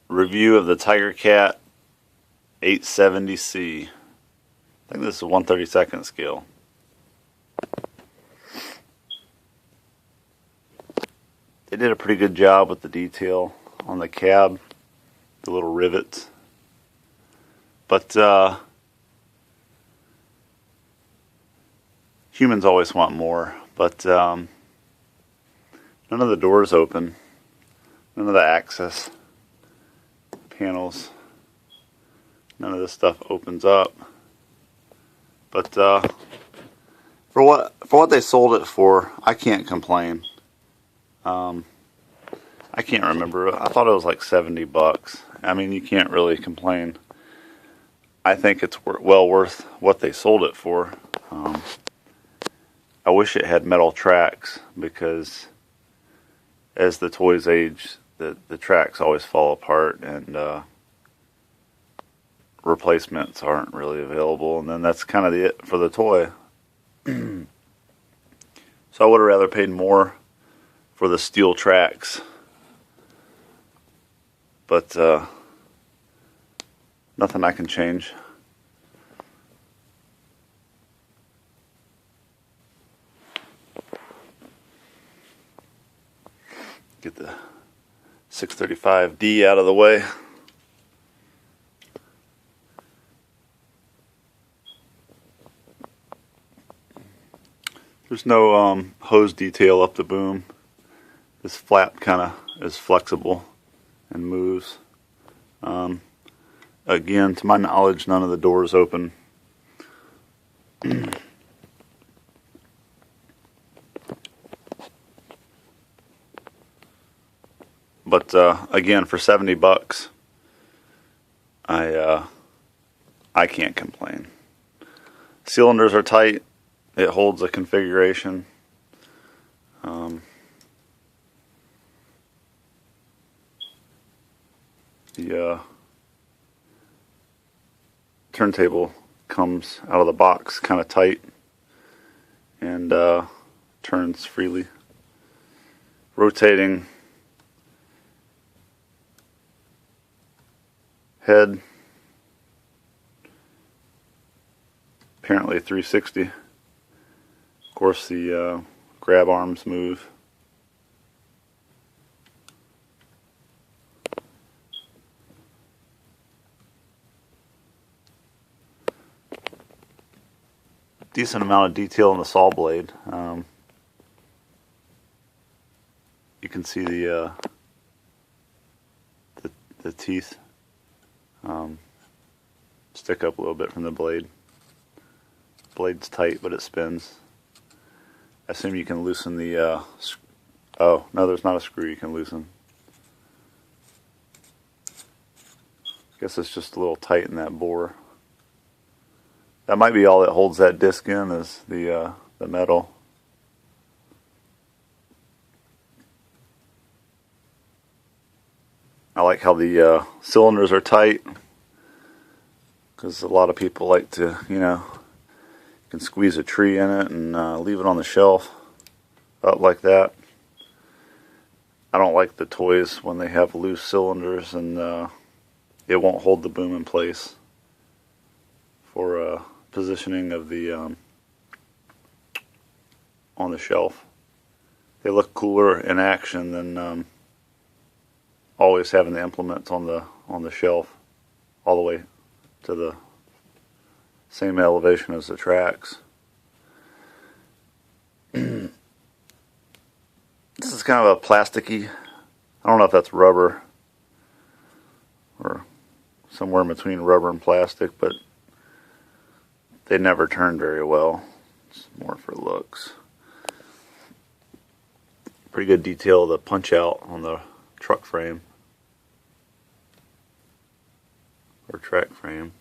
Review of the Tigercat 870C. I think this is a 1/32 scale. They did a pretty good job with the detail on the cab, the little rivets. But humans always want more. But none of the doors open. None of the access panels. None of this stuff opens up. But for what they sold it for, I can't complain. I can't remember. I thought it was like $70. I mean, you can't really complain. I think it's well worth what they sold it for. I wish it had metal tracks, because as the toys age, the tracks always fall apart, and replacements aren't really available, and then that's kind of it for the toy. So I would have rather paid more for the steel tracks, but nothing I can change. Get the 635D out of the way. There's no hose detail up the boom. This flap kind of is flexible and moves. Again, to my knowledge, none of the doors open. But again, for $70, I can't complain. Cylinders are tight. It holds a configuration. The turntable comes out of the box kind of tight and turns freely. Rotating head, apparently 360. Of course, the grab arms move. Decent amount of detail in the saw blade. You can see the teeth stick up a little bit from the blade. Blade's tight, but it spins. I assume you can loosen the oh, no, there's not a screw you can loosen. I guess it's just a little tight in that bore. That might be all that holds that disc in, is the metal. I like how the cylinders are tight, because a lot of people like to, you can squeeze a tree in it and leave it on the shelf up like that. I don't like the toys when they have loose cylinders and it won't hold the boom in place for positioning of the on the shelf. They look cooler in action than always having the implements on the shelf all the way to the same elevation as the tracks. This is kind of a plasticky, I don't know if that's rubber or somewhere in between rubber and plastic, but they never turn very well. It's more for looks. Pretty good detail of the punch out on the truck frame or track frame.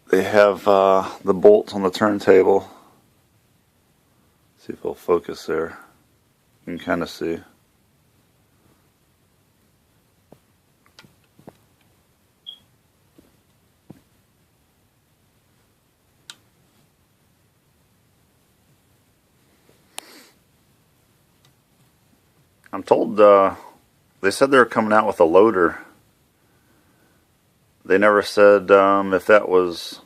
They have the bolts on the turntable. See if it'll focus there. You can kind of see. I'm told they said they were coming out with a loader. They never said if that was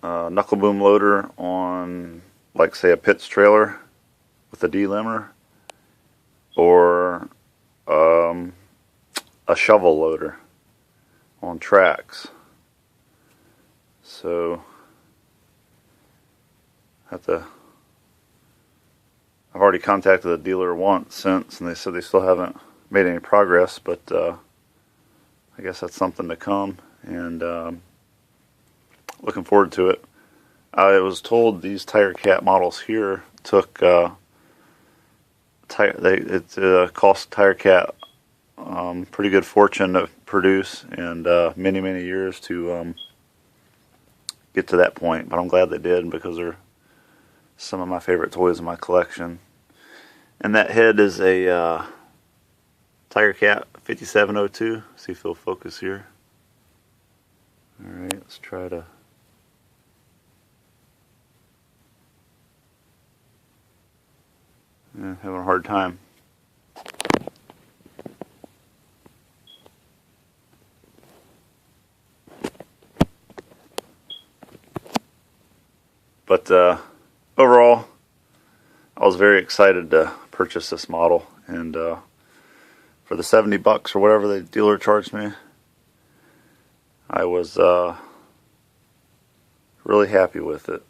a knuckle boom loader on, like, say, a Pitts trailer with a delimber, or a shovel loader on tracks. So I've already contacted the dealer once since, and they said they still haven't made any progress, but I guess that's something to come, and looking forward to it. I was told these Tigercat models here took it cost Tigercat pretty good fortune to produce, and many years to get to that point. But I'm glad they did, because they're some of my favorite toys in my collection. And that head is a Tigercat 5702. See if it'll focus here. Alright, let's try to... Yeah, having a hard time. But overall, I was very excited to purchase this model, and for the $70 or whatever the dealer charged me, I was really happy with it.